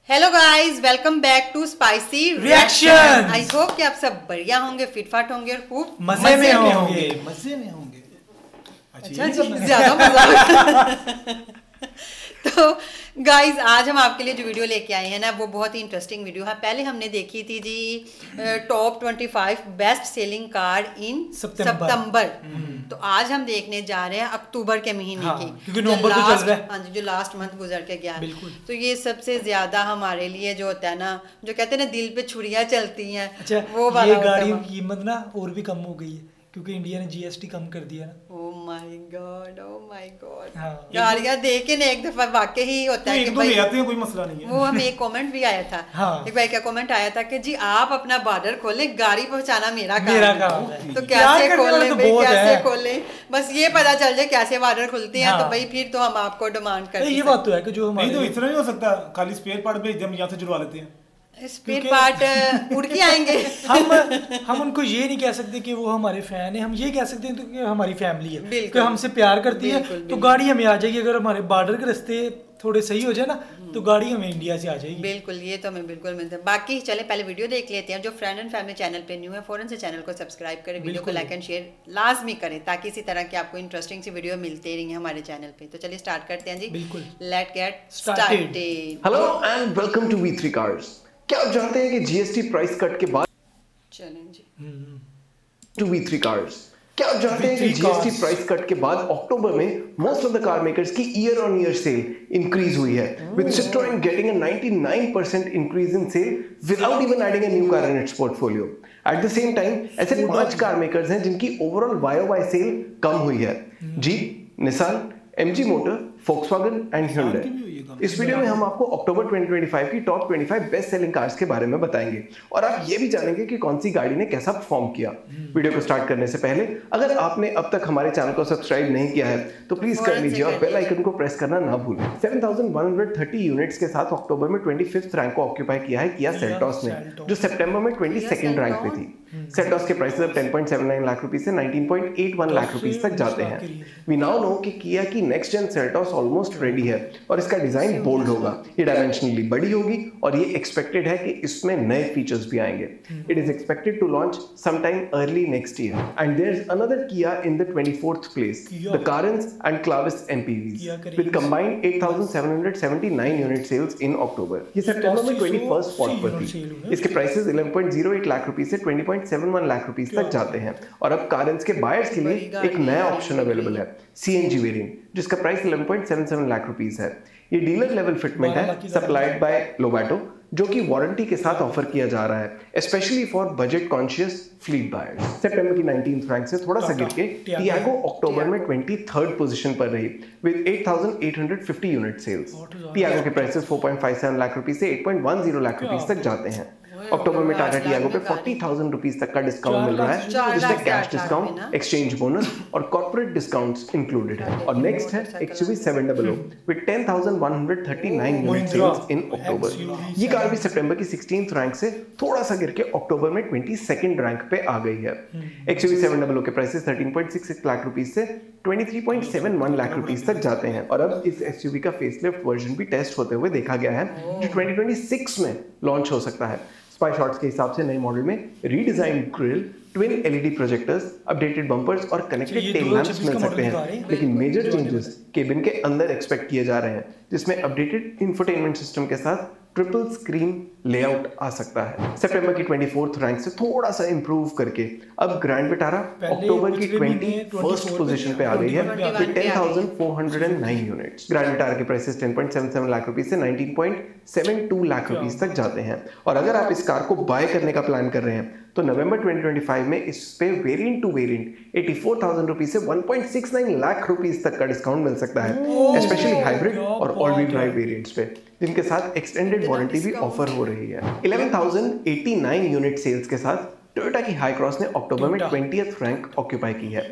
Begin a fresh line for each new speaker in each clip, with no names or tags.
Hello guys, welcome back to spicy
reaction.
I hope कि आप सब बढ़िया होंगे, फिटफाट होंगे और खूब
मजे में होंगे।
अच्छा जी, ज्यादा मजा तो गाइस, आज हम आपके लिए जो वीडियो लेके आए हैं ना, वो बहुत ही इंटरेस्टिंग वीडियो है। पहले हमने देखी थी जी top 25 best selling car in September. तो आज हम देखने जा रहे हैं अक्टूबर के महीने की,
क्योंकि नवंबर तो चल रहा है।
हाँ जी, जो लास्ट मंथ गुजर के गया है।
बिल्कुल।
तो ये सबसे ज्यादा हमारे लिए जो होता है ना, जो कहते हैं ना दिल पे छुरियां चलती हैं।
अच्छा,
वो वाला
ये गाड़ियों की कीमत ना और भी कम हो गई है क्योंकि इंडिया ने जीएसटी कम कर दिया ना।
Oh my God, oh my God.
हाँ।
गाड़ियाँ देख के ना एक दफा वाकई ही होता है कि भाई
आते हैं, कोई मसला नहीं है।
वो हमें एक कमेंट भी आया था।
हाँ।
एक भाई का कमेंट आया था कि जी आप अपना बॉर्डर खोलें, गाड़ी पहुंचाना मेरा काम है। तो
प्यार
कैसे
करने वाले
खोलें
तो
भाई,
बहुत
कैसे
है।
खोलें, बस ये पता चल जाए कैसे बॉर्डर खुलते हैं।
हाँ।
तो भाई फिर तो हम आपको डिमांड करते
ये बात तो है कि जो
नहीं तो
हमारे
इतना नहीं हो सकता, खाली स्पेयर पार्ट भेज दे, हम यहाँ से जुड़वा लेते हैं।
स्पेयर पार्ट उड़ के आएंगे।
हम उनको ये नहीं कह सकते कि वो हमारे फैन है, हम ये कह सकते हैं तो कि हमारी फैमिली है,
बिल्कुल।
कि हमसे प्यार करती है।
बिल्कुल,
तो गाड़ी हमें आ जाएगी। अगर हमारे बॉर्डर के रास्ते थोड़े सही हो जाए ना, तो गाड़ी हमें इंडिया से आ जाएगी।
बिल्कुल, ये तो हमें बिल्कुल मिलता है। बाकी चले पहले वीडियो देख लेते हैं। जो फ्रेंड एंड फैमिली चैनल पे न्यू है, फौरन से चैनल को सब्सक्राइब करें, वीडियो को लाइक एंड शेयर लाजमी करें, ताकि इसी तरह की आपको इंटरेस्टिंग सी वीडियो मिलती रही हमारे चैनल पे। तो चलिए स्टार्ट करते हैं जी।
बिल्कुल।
Let get
Started.
Started.
Hello and welcome to V3 cars. क्या आप जानते हैं कि जीएसटी प्राइस कट के बाद
चलें जी
टू V3 कार्स, क्या आप जानते हैं कि
V3
GST
cars.
Price cut के बाद अक्टूबर में most of the car makers की year on year sale increase हुई है, with Citroën getting a 99% increase in sale without even adding a new car in its portfolio. At the same time ऐसे 5 car makers हैं जिनकी overall YOY cell कम हुई है: jeep, Nissan, MG motor, Volkswagen and Hyundai। इस video में हम आपको अक्टूबर 2025 की टॉप 25 बेस्ट सेलिंग कार्स के बारे में बताएंगे और आप ये भी जानेंगे कि कौन सी गाड़ी ने कैसा परफॉर्म किया। वीडियो को स्टार्ट करने से पहले अगर आपने अब तक हमारे चैनल को सब्सक्राइब नहीं किया है तो प्लीज कर लीजिए और बेल आइकन को प्रेस करना ना भूलें। 7130 यूनिट्स के साथ अक्टूबर में 25th रैंक को ऑक्यूपाई किया है किया सेल्टॉस ने, जो सितंबर में 22nd रैंक पे थी। सेल्टॉस के प्राइसेस अब 10.79 लाख रुपीस से 19.81 लाख रुपीस तक जाते हैं। वी नाउ नो कि किया की next gen Seltos almost ready है और इसका डिजाइन बोल्ड होगा, ये डायमेंशनली बड़ी होगी और ये एक्सपेक्टेड है कि इसमें नए फीचर्स भी आएंगे। It is expected to launch sometime early next year and there is another Kia in the 24th place, the Carens and Clavis MPVs with combined 8,779 unit sales in October. ये सितंबर में 21st spot पर थी। इसके prices 11.08 lakh rupees से 20.71 lakh rupees तक जाते हैं और अब Carens के बायर्स के लिए एक नया ऑप्शन अवेलेबल है, CNG वेरिएंट, जिसका प्राइस 11.77 लाख रुपीस है। ये डीलर लेवल फिटमेंट है, सप्लाइड बाय लोबाटो, जो कि वारंटी के साथ ऑफर किया जा रहा है specially for budget conscious fleet buyers. सितंबर की 19th रैंक से थोड़ा सा गिर के टियागो अक्टूबर में 23rd पोजीशन पर रही विद 8,850 यूनिट सेल्स। टियागो के प्राइसेस 4.57 लाख रुपीस से 8.10 लाख रुपीस तक जाते हैं। अक्टूबर में टाटा टियागो पे 40,000 रुपीज तक का डिस्काउंट मिल रहा है, जिसमें कैश डिस्काउंट, एक्सचेंज बोनस और कॉर्पोरेट डिस्काउंट्स इंक्लूडेड है। और नेक्स्ट है XUV 700 with 10,139 unit sales in October. ये कार भी सितंबर की 16th रैंक से थोड़ा सा गिर के अक्टूबर में 22nd रैंक पे आ गई है। XUV 700 के प्राइसेस 13.66 लाख रुपीस से 23.71 लाख रुपीस तक जाते हैं और अब इस SUV का फेसलिफ्ट वर्जन भी टेस्ट होते हुए देखा गया है, जो 2026 में लॉन्च हो सकता है। स्पाई शॉट्स के हिसाब से नए मॉडल में redesign grill, twin LED projectors, updated bumpers और कनेक्टेड टेल लैंप्स मिल सकते हैं, लेकिन मेजर चेंजेस केबिन के अंदर एक्सपेक्ट किए जा रहे हैं, जिसमें अपडेटेड इंफोटेनमेंट सिस्टम के साथ ट्रिपल स्क्रीन लेआउट आ सकता है। सितंबर की 24th रैंक से थोड़ा सा इंप्रूव करके अब ग्रैंड विटारा अक्टूबर की 21st पोजीशन पे आ गई है विद 10,409 यूनिट्स। ग्रैंड विटारा के प्राइसेस 10.77 लाख रुपीस से 19.72 लाख रुपीस तक जाते हैं और अगर आप इस कार को बाय करने का प्लान कर रहे हैं तो नवंबर 2025 में इस पे वेरिएंट टू वेरिएंट 84,000 रुपीस से 1.69 लाख रुपीस तक का डिस्काउंट मिल सकता है, स्पेशली हाइब्रिड और ऑल व्हील ड्राइव वेरिएंट्स पे, जिनके साथ एक्सटेंडेड वारंटी भी ऑफर हो रही है। 11,089 यूनिट सेल्स के साथ टोयोटा की हाई क्रॉस ने अक्टूबर में 20th रैंक ऑक्यूपाई की है।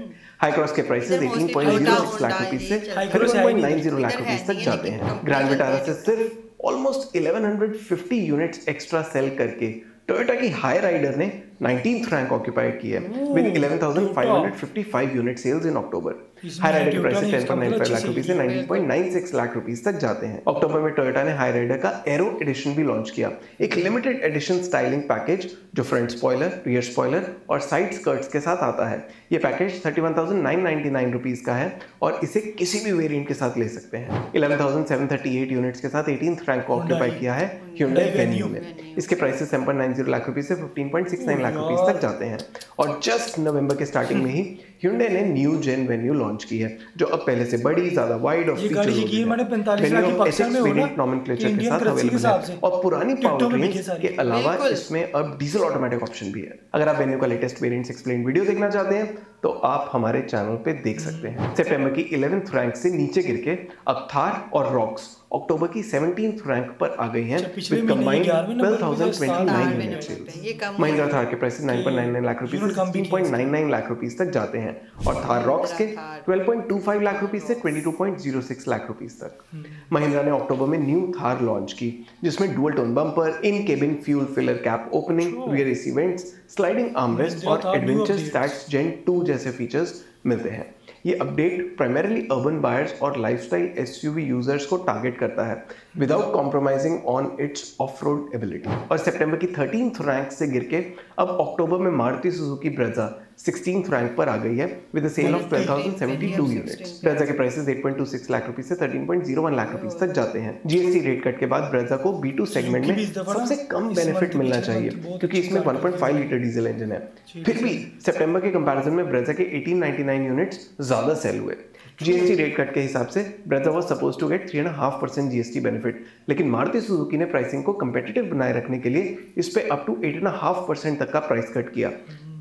हाई क्रॉस के प्राइसेस 18.06 लाख रुपीस से 31.90 लाख रुपीस तक जाते हैं। ग्रैंड विटारा से सिर्फ ऑलमोस्ट 1150 यूनिट्स एक्स्ट्रा सेल करके टोयोटा की हाई राइडर ने 19th रैंक ऑक्यूपाई की है with 11,555 unit sales in October. Hyryder के प्राइसेस 10.95 लाख रुपीस से 19.96 लाख रुपीस तक जाते हैं। अक्टूबर में टोयोटा ने हाई राइडर का एरो एडिशन भी लॉन्च किया, एक लिमिटेड एडिशन स्टाइलिंग पैकेज जो फ्रंट स्पॉइलर, रियर स्पॉइलर और साइड स्कर्ट्स के साथ आता है। ये पैकेज 31,999 रुपीस का है और इसे किसी भी वेरिएंट के साथ ले सकते हैं। 11,738 यूनिट्स के साथ 18th रैंक को ऑक्यूपाई किया है Hyundai Venue ने। इसके प्राइसेस 7.90 लाख रुपीस से 15.69 लाख रुपीस तक जाते हैं। और जस्ट नवंबर के स्टार्टिंग में ही Hyundai ने न्यू जेन वेन्यू लॉन्च की है जो अब पहले से बड़ी, ज्यादा वाइड और फीचर नॉमेनक्लेचर के साथ अवेलेबल है और पुरानी पावरट्रेन्स के अलावा इसमें अब डीजल ऑटोमेटिक ऑप्शन भी है। अगर आप वेन्यू का लेटेस्ट वेरिएंट्स एक्सप्लेन वीडियो देखना चाहते हैं तो आप हमारे चैनल पे देख सकते हैं। सितंबर की 11th रैंक से नीचे गिर के अब थार और रॉक्स अक्टूबर की 17th रैंक पर आ गई हैं with combined 12,029 unit sales. Mahindra Thar के प्राइसेस 9.99 लाख रुपीस से 16.99 लाख रुपीस तक जाते हैं और थार रॉक्स के 12.25 लाख रुपीस से 22.06 लाख रुपीस तक। महिंद्रा ने अक्टूबर में न्यू थार लॉन्च की जिसमें dual tone bumper, in cabin fuel filler cap opening, rear AC vents, sliding armrest और एडवेंचर स्टैट्स जेन 2 जैसे फीचर्स मिलते हैं। ये अपडेट प्राइमरीली अर्बन बायर्स और लाइफस्टाइल एसयूवी यूजर्स को टारगेट करता है without compromising on its off-road ability. और सितंबर की 13th रैंक से गिर के अब अक्टूबर में Maruti Suzuki Brezza 16th rank पर आ गई है with a sale of 12,072 units. Brezza के प्राइसेस 8.26 लाख रुपीस से 13.01 लाख रुपीस तक जाते हैं। जीएसटी रेट कट के बाद ब्रेजा को B2 सेगमेंट में सबसे कम बेनिफिट मिलना चाहिए क्योंकि इसमें 1.5 लीटर डीजल इंजन है। फिर भी सितंबर के कंपैरिजन में ब्रेजा के 1899 यूनिट्स ज्यादा सेल हुए। जीएसटी रेट कट के हिसाब से Brezza was supposed to get 3.5% GST benefit, लेकिन मारुति सुजुकी ने प्राइसिंग को कंपेटिटिव बनाए रखने के लिए इस पे अप टू 8.5% तक का प्राइस कट किया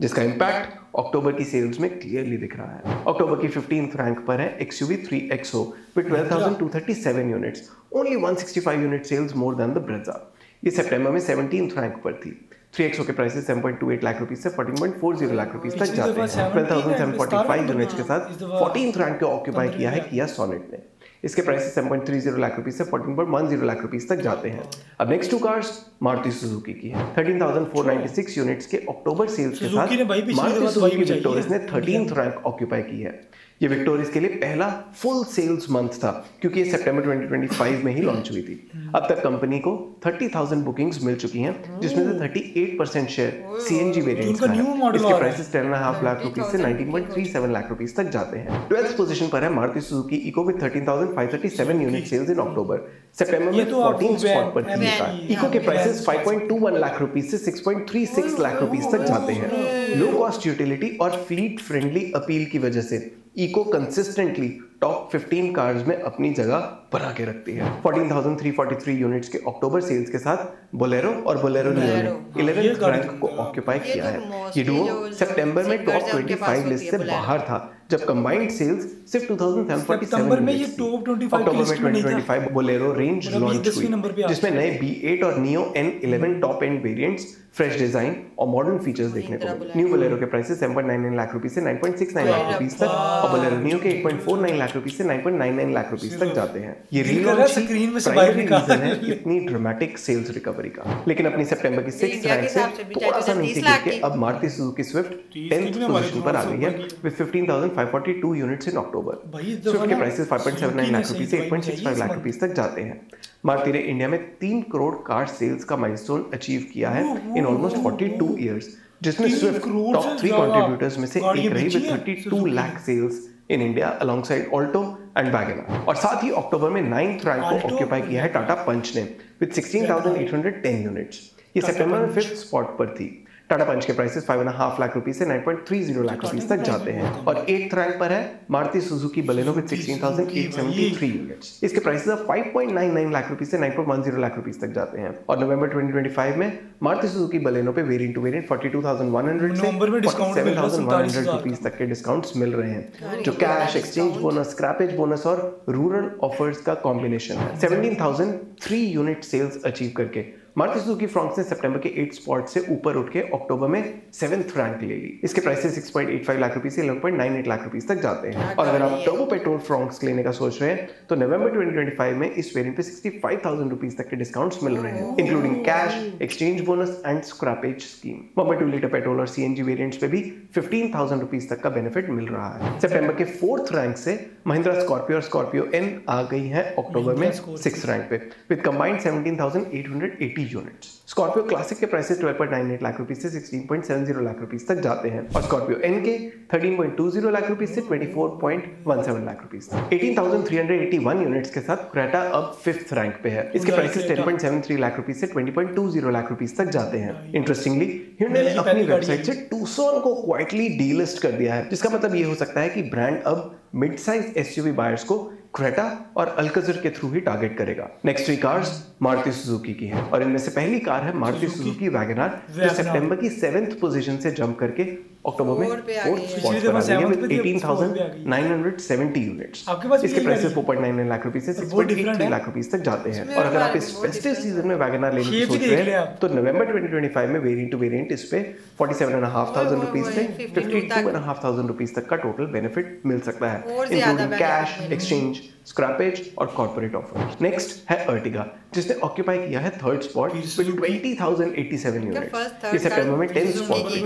जिसका इंपैक्ट अक्टूबर की सेल्स में क्लियरली दिख रहा है। अक्टूबर की 15th रैंक पर है XUV 3XO with 12,237 units, only 165 unit sales more than the Brezza. ये सितंबर में 17th रैंक पर थी। 3XO के प्राइसेस 7.28 लाख रुपीस से 14.40 लाख रुपीस तक जाते हैं। 12,745 यूनिट्स के साथ 14th रैंक को ऑक्यूपाई किया है किया सोनेट ने। इसके प्राइसेस 7.30 लाख रुपीस से 14.10 लाख रुपीस तक जाते हैं। अब next two cars Maruti Suzuki की है। 13,496 यूनिट्स के अक्टूबर सेल्स के साथ मारुति सुजुकी विक्टोरियस ने 13th रैंक ऑक्यूपाई की है। ये विक्टोरियस के लिए पहला फुल सेल्स मंथ था क्योंकि ये सितंबर 2025 में ही लॉन्च हुई थी। अब तक कंपनी को 30,000 बुकिंग्स मिल चुकी हैं जिसमें से 38% शेयर सीएनजी वेरिएंट्स का है। इसके प्राइसेस 10.5 लाख रुपीस से 19.37 लाख रुपीस तक जाते हैं। 12th पोजीशन पर है Maruti Suzuki Eeco with 13,537 unit sales in October. सितंबर में 14th स्पॉट पर थी इको के प्राइसेस 5.21 लाख रुपीस से 6.36 लाख रुपीस तक जाते हैं। लो कॉस्ट यूटिलिटी और फ्लीट फ्रेंडली अपील की वजह से इको कंसिस्टेंटली टॉप 15 कार्स में अपनी जगह बना के रखती है। 14,343 यूनिट्स के अक्टूबर सेल्स के साथ बोलेरो और बोलेरो नियो ने 11th रैंक को ऑक्यूपाई किया है। ये डुओ सितंबर में टॉप 25 लिस्ट से बाहर था जब कंबाइंड सेल्स सिर्फ 2,747 में ये टॉप 25 अक्टूबर में 2025 बोलेरो रेंज लॉन्च हुई जिसमें नए B8 और neo N11 top and variants, fresh design और मॉडर्न फीचर्स देखने को मिले। न्यू बोलेरो के प्राइसेस 7.99 लाख रुपीस से 9.69 लाख रुपीस तक और बोलेरो नियो के 8.49 लाख रुपीस से 9.99 लाख रुपीस तक जाते हैं। ये प्राइमरी रीजन है इतनी ड्रामेटिक सेल्स रिकवरी का। लेकिन अपनी सितंबर की 6th रैंक से थोड़ा सा नीचे गिर के अब Maruti Suzuki Swift 10th position पर आ गई है with 15,542 units in October. Swift के प्राइसेस 5.79 लाख रुपीस से 8.65 लाख रुपीस तक जाते हैं। मारुति ने इंडिया में 3 करोड़ कार सेल्स का माइलस्टोन अचीव किया है इन ऑलमोस्ट 42 इयर्स जिसमें स्विफ्ट टॉप 3 कंट्रीब्यूटर्स में से एक रही with 32 lakh sales in India alongside Alto and WagonR. और साथ ही अक्टूबर में 9th रैंक को ऑक्यूपाई किया है टाटा पंच ने विद 16,810 यूनिट्स। ये सितंबर में 5th स्पॉट पर थी। टाटा पंच के प्राइसेस 5.5 लाख रुपीस से 9.30 लाख रुपीस तक जाते हैं और 8th रैंक पर है Maruti Suzuki Baleno with 16,873 units. इसके प्राइसेस अब 5.99 लाख रुपीस से 9.10 लाख रुपीस तक जाते हैं। और नवंबर 2025 में मारुति सुजुकी बलेनो पे वेरिएंट टू वेरिएंट 42,100 से 47,100 रुपीस तक के डिस्काउंट्स मिल रहे हैं जो cash, exchange bonus, scrappage bonus और रूरल ऑफर्स का कॉम्बिनेशन है। 17,003 यूनिट सेल्स अचीव करके मारुति सुजुकी फ्रॉन्क्स ने सितंबर के 8 स्पॉट से ऊपर उठ के अक्टूबर में 7th रैंक ले ली। इसके प्राइसेस 6.85 लाख रुपए से 11.98 लाख रुपए तक जाते हैं। और अगर आप टर्बो पेट्रोल फ्रॉन्क्स लेने का सोच रहे हैं तो नवंबर 2025 में इस वेरिएंट पे 65,000 रुपीज तक के डिस्काउंट्स मिल रहे हैं, including cash, exchange bonus and scrappage scheme. 1.2 litre petrol और सीएनजी वेरिएंट्स पे भी 15,000 रुपीज तक का बेनिफिट मिल रहा है। सितंबर के 4th रैंक से महिंद्रा स्कॉर्पियो और स्कॉर्पियो एन आ गई है अक्टूबर में 6th रैंक पे with combined 17,880 units. Scorpio classic के प्राइसेस 12.98 लाख रुपीस से 16.70 लाख रुपीस तक जाते हैं और स्कॉर्पियो एन के 13.20 लाख रुपीस से 24.17 लाख रुपीस तक। 18,381 यूनिट्स के साथ क्रेटा अब 5th रैंक पे है। इसके प्राइसेस 10.73 लाख रुपीस से 20.20 लाख रुपीस तक जाते हैं। इंटरेस्टिंगली hyundai ने अपनी वेबसाइट से टूसॉन को क्वाइटली डीलिस्ट कर दिया है, जिसका मतलब ये हो सकता है कि ब्रांड अब मिड साइज एसयूवी बायर्स को क्रेटा और अल्काज़र के थ्रू ही टारगेट करेगा। नेक्स्ट 3 कार्स मारुति सुजुकी की हैं और इनमें से पहली कार है मारुति सुजुकी वैगनआर, जो सितंबर की 7th पोजीशन से जंप करके अक्टूबर में 4th स्पॉट पर आ गई है विद 18,970 यूनिट्स। इसके प्राइसेस 4.99 लाख रुपए से 6.83 लाख रुपए तक जाते हैं। और अगर आप इस फेस्टिव सीजन में वैगनआर लेने की सोच रहे हैं तो नवंबर 2025 में वेरिएंट टू वेरिएंट इस पे 47,500 रुपीस से 52,500 रुपीस तक का टोटल बेनिफिट मिल सकता है, इंक्लूडिंग कैश, एक्सचेंज, स्क्रैपेज और कॉर्पोरेट ऑफर। नेक्स्ट है अर्टिगा, जिसने ऑक्यूपाई किया है 3rd स्पॉट विद 20,087 यूनिट्स। ये सितंबर में 10th स्पॉट पे।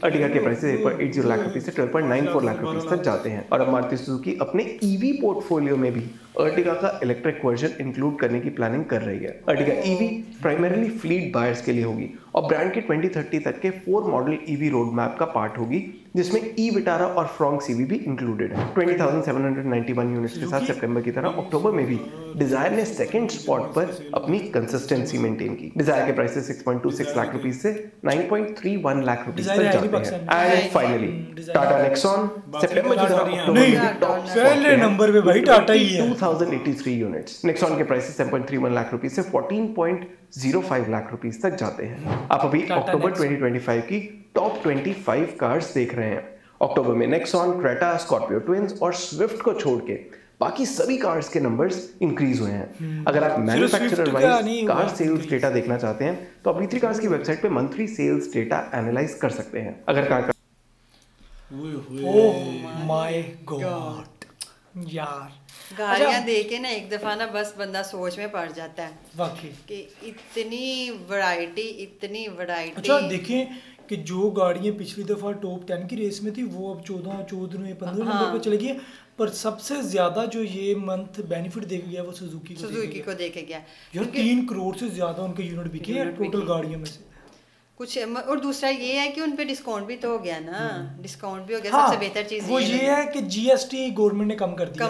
अर्टिगा के प्राइसेस 8.80 लाख रुपए से 12.94 लाख रुपए तक जाते हैं। और अब मारुति सुजुकी अपने ईवी पोर्टफोलियो में भी अर्टिगा का इलेक्ट्रिक वर्जन इंक्लूड करने की प्लानिंग कर रही है। Ertiga EV primarily fleet buyers के लिए होगी और ब्रांड के 2030 तक के 4 मॉडल ईवी रोड मैप का पार्ट होगी, जिसमें ई विटारा और फ्रॉन्क्स ईवी भी इंक्लूडेड है। 20,791 यूनिट्स के साथ सितंबर की तरह अक्टूबर में भी डिजायर ने 2nd स्पॉट पर अपनी कंसिस्टेंसी मेंटेन की। डिजायर के प्राइसेस 6.26 लाख रुपीस से 9.31 लाख रुपीस तक जाते हैं। एंड फाइनली टाटा नेक्सॉन सितंबर की तरह अक्टूबर में टॉप
पहले नंबर पे भाई टाटा ही है।
2,083 यूनिट्स। नेक्सॉन के प्राइसेस 7.31 लाख रुपीस से 14.05 लाख रुपीस तक जाते हैं। आप अभी अक्टूबर 2025 की टॉप 25 कार्स देख रहे हैं। अक्टूबर में नेक्सॉन, क्रेटा, स्कॉर्पियो ट्विंस और स्विफ्ट को छोड़ के बाकी सभी कार्स के नंबर्स इंक्रीज हुए हैं। अगर आप manufacturer wise car sales data देखना चाहते हैं तो आप B3 कार्स की वेबसाइट पे मंथली सेल्स डेटा एनालाइज कर सकते हैं। अगर कार का
ओह माय गॉड यार,
गाड़ियां देखे ना एक दफा ना बस बंदा सोच में पड़ जाता है
वाकई
कि इतनी वैरायटी।
अच्छा देखिए कि जो गाड़ियां पिछली दफा टॉप 10 की रेस में थी वो अब 14, 15 नंबर पे चली गई, पर सबसे ज्यादा जो ये मंथ बेनिफिट दे गया वो सुजुकी
को देखे गया
यार। 3 करोड़ से ज्यादा उनके यूनिट बिके हैं टोटल गाड़ियों में से
कुछ। और दूसरा ये है कि उन पे डिस्काउंट भी तो हो गया ना, डिस्काउंट भी हो गया। सबसे बेहतर चीज
वो ये है कि जीएसटी गवर्नमेंट ने कम कर दिया।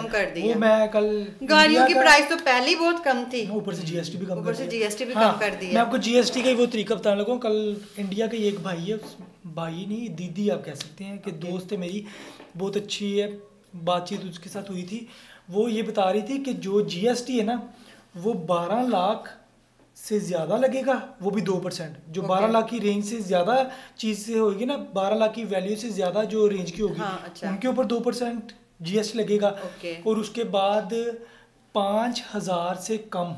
वो
मैं कल
गाड़ियों की प्राइस तो पहले ही बहुत कम थी,
ऊपर से जीएसटी भी कम
कर दिया।
मैं आपको जीएसटी का ही वो तरीका बताने लगा। कल इंडिया के एक भाई है, भाई नहीं दीदी आप कह सकते हैं, कि दोस्त है मेरी, बहुत अच्छी है, बातचीत उसके साथ हुई थी। वो ये बता रही थी कि जो जीएसटी है ना वो 12 लाख से ज़्यादा लगेगा, वो भी 2%। जो 12 लाख की रेंज से ज़्यादा चीज़ से होगी ना, 12 लाख की वैल्यू से ज़्यादा जो रेंज की होगी, अच्छा। उनके ऊपर 2% जीएसटी लगेगा। और उसके बाद 5,000 से कम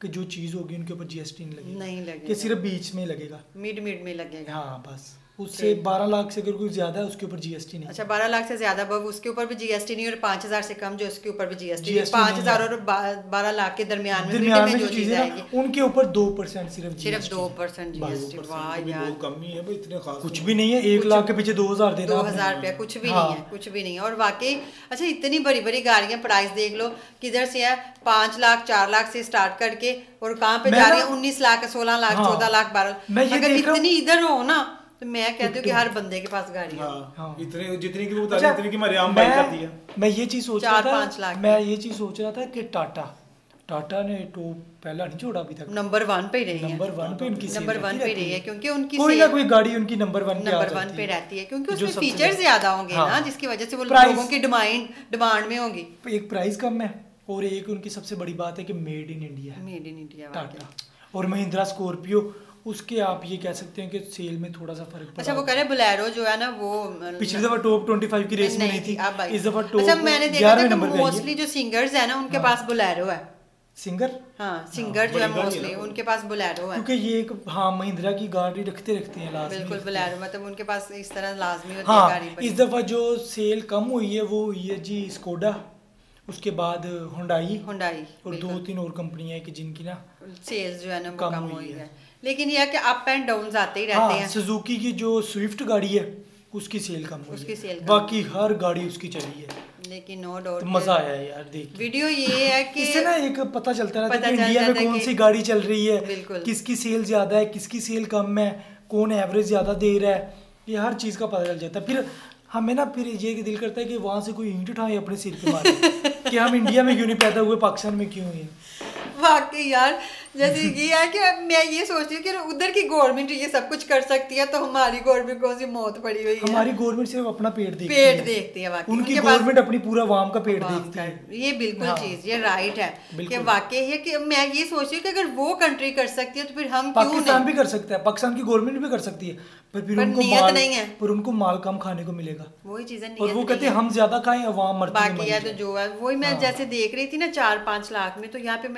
कि जो चीज़ होगी उनके ऊपर जीएसटी नहीं लगेगा, कि सिर्फ बीच में लगेगा,
मिड में लगेगा।
हाँ बस उससे 12 लाख से अगर कोई ज्यादा है उसके ऊपर जीएसटी नहीं।
अच्छा 12 लाख से ज्यादा उसके ऊपर भी जीएसटी नहीं, और 5,000 से कम जो उसके ऊपर भी जीएसटी 5,000 और 12 लाख के दरमियान में जो चीज आएगी
उनके ऊपर 2% सिर्फ
2% जीएसटी। वाह यार
कम ही है भाई, इतने खास
कुछ भी नहीं है। 1 लाख के पीछे 2,000 देना,
2,000 रुपया कुछ भी नहीं है, कुछ भी नहीं है। और वाकई अच्छा इतनी बड़ी बड़ी गाड़ियां प्राइस देख लो किधर से है, 5 लाख 4 लाख से स्टार्ट करके और कहाँ पे जा रही है 19 लाख 16 लाख 14 लाख 12। अगर इतनी इधर हो ना तो मैं कहती हूँ कि हर बंदे के पास गाड़ी है।
इतने जितनी की वो बता रही इतनी की मेरी आम बाइक आती है।
मैं ये चीज सोच रहा था कि टाटा ने तो पहला नहीं छोड़ा अभी तक,
नंबर 1 पे रही है,
नंबर 1 पे उनकी
नंबर 1 पे रही है, क्योंकि उनकी
कोई ना कोई गाड़ी उनकी नंबर 1
पे रहती है, क्योंकि उसमें फीचर्स ज्यादा होंगे ना, जिसकी वजह से वो लोगों की डिमांड में होगी।
एक प्राइस कम है और एक उनकी सबसे बड़ी बात है कि मेड इन इंडिया है,
मेड इन इंडिया
टाटा। और महिंद्रा स्कॉर्पियो उसके आप ये कह सकते हैं कि सेल में थोड़ा सा फर्क पड़ा।
अच्छा वो कह रहे बोलेरो जो है ना वो
पिछली दफा टॉप 25 की रेस में नहीं थी, इस दफा टॉप
अच्छा मैंने देखा था कि मोस्टली जो सिंगर्स है ना उनके पास बोलेरो है,
सिंगर,
हाँ सिंगर जो है मोस्टली उनके पास बोलेरो है,
क्योंकि ये एक हाँ महिंद्रा की गाड़ी रखते हैं लाजमी।
बिल्कुल बोलेरो, मतलब उनके पास इस तरह लाजमी होती है
हाँ
गाड़ी।
इस दफ़ा जो सेल कम हुई है वो हुई है जी स्कोडा, उसके बाद हुंडई और 2-3 और कंपनियां हैं कि जिनकी ना
सेल्स जो है ना वो कम हुई है। लेकिन यह है कि अप एंड डाउन आते ही रहते हैं।
सुजुकी की जो स्विफ्ट गाड़ी है उसकी सेल कम हुई
उसकी सेल
है, बाकी हर गाड़ी उसकी चली है,
लेकिन नो डाउट
मजा आया यार देख।
वीडियो ये है कि
इससे ना एक पता चलता रहता है कि इंडिया में कौन सी गाड़ी चल रही है, किसकी सेल ज्यादा है, किसकी सेल कम है, कौन एवरेज ज्यादा दे रहा है, ये हर चीज का पता चल जाता है। फिर हमें ना फिर ये दिल करता है कि वहां से कोई ईंट उठाए अपने सिर पे मारे कि हम इंडिया में क्यों नहीं पैदा हुए, पाकिस्तान में क्यों हुए।
वाकई यार जैसे ये है कि मैं ये सोचती हूँ कि उधर की गवर्नमेंट ये सब कुछ कर सकती है, तो हमारी गवर्नमेंट कौन सी मौत पड़ी हुई है।
हमारी गवर्नमेंट सिर्फ अपना पेट देखती है, उनकी गवर्नमेंट अपनी पूरा वाम का पेट देखती है।
ये बिल्कुल चीज ये राइट है कि वाकई है कि मैं ये सोच रही हूँ कि अगर वो कंट्री कर सकती है तो फिर हम क्यों नहीं।
पाकिस्तान भी कर सकता है, पाकिस्तान की गवर्नमेंट भी कर सकती है, पर फिर उनको माल नहीं है, पर उनको माल कम खाने को मिलेगा,
वही चीजें
और वो कहते हैं हम ज्यादा खाएं अवाम मरती है।
बाकी है तो जो है वही मैं जैसे देख रही थी ना 4-5 लाख में, तो यहाँ पे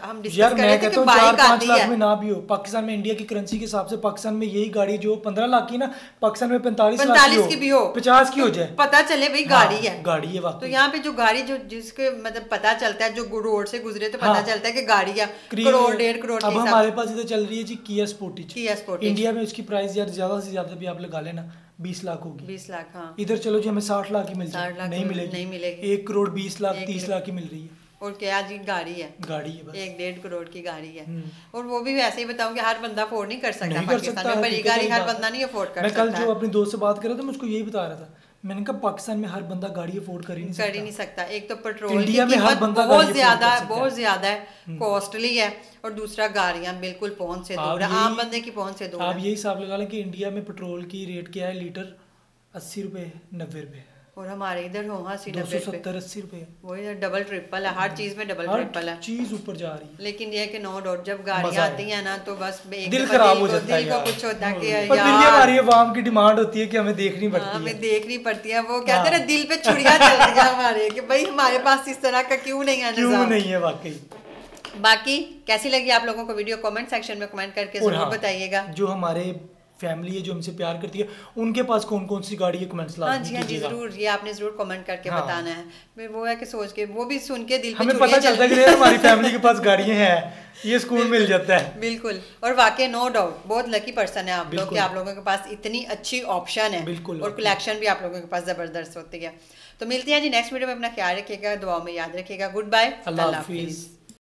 हम डिस्कस कर रहे थे कि बाइक आती है
में ना भी हो पाकिस्तान में, इंडिया की करेंसी के हिसाब से पाकिस्तान में यही गाड़ी जो 15 लाख की ना, पाकिस्तान में 45 लाख
की भी हो,
50 की हो जाए,
पता चले भाई गाड़ी है,
गाड़ी है वाकई।
तो यहाँ पे जो गाड़ी जो जिसके मतलब पता चलता है, जो रोड से गुजरे तो पता चलता है कि गाड़ी है करोड़ 1.5 करोड़।
अब हमारे पास इधर चल रही है जी किया स्पोर्टेज, इंडिया में उसकी प्राइस यार ज्यादा से ज्यादा भी आप लगा लेना 20 लाख होगी,
20 लाख। हाँ
इधर चलो जी हमें 60 लाख की मिल जाए, नहीं मिलेगी 1 करोड़ 20 लाख 30 लाख की मिल रही है।
और क्या जी गाड़ी है बस 1-1.5 करोड़ की गाड़ी है, और वो भी वैसे ही बताऊं कि हर बंदा अफोर्ड नहीं कर सकता पाकिस्तान में, बड़ी गाड़ी हर बंदा नहीं अफोर्ड कर सकता।
मैं कल जो अपने दोस्त से बात कर रहा था मैं उसको यही बता रहा था, मैंने कहा पाकिस्तान में हर बंदा गाड़ी अफोर्ड कर ही नहीं सकता। एक तो पेट्रोल की कीमत बहुत ज्यादा है, कॉस्टली है, और दूसरा गाड़ियां बिल्कुल पहुंच से दूर है, आम बंदे की पहुंच से दूर है। आप यही हिसाब लगा लें कि इंडिया में पेट्रोल की रेट क्या है, लीटर 80 रुपए 90 रुपए,
और हमारे इधर हो
270-80 रुपए,
वही डबल ट्रिपल है, हर चीज में डबल ट्रिपल है,
चीज ऊपर जा रही है।
लेकिन ये कि नो डाउट जब गाड़ियां आती है ना तो बस
दिल खराब हो जाता है,
दिल को कुछ होता है कि यार
हमारी आवाम की डिमांड होती है कि हमें देखनी पड़ती है,
हमें देखनी पड़ती है, वो कहते हैं ना दिल पे छुरियां चल रही है हमारे कि भाई हमारे पास इस तरह का क्यों नहीं है,
क्यों नहीं है वाकई।
बाकी कैसी लगी आप लोगों को वीडियो, कमेंट सेक्शन में कमेंट करके जरूर बताइएगा।
जो हमारे फैमिली है जो हमसे प्यार करती है उनके पास कौन कौन सी गाड़ी है कमेंट्स लाजमी कीजिएगा।
हाँ जी जरूर, ये आपने जरूर कमेंट करके बताना है, फिर वो है कि सोच के वो भी सुन के दिल पे
हमें पता चलता है कि हमारी फैमिली के पास गाड़ियां हैं, ये सुकून मिल जाता है।
बिल्कुल, और वाकई नो डाउट बहुत लकी पर्सन है आप लोग कि आप लोगों के पास इतनी अच्छी ऑप्शन है,
बिल्कुल,
और कलेक्शन भी आप लोगों के पास जबरदस्त होती है। तो मिलती है जी नेक्स्ट वीडियो में, अपना ख्याल रखिएगा, दुआओं में याद रखिएगा, गुड बाय, अल्लाह हाफिज।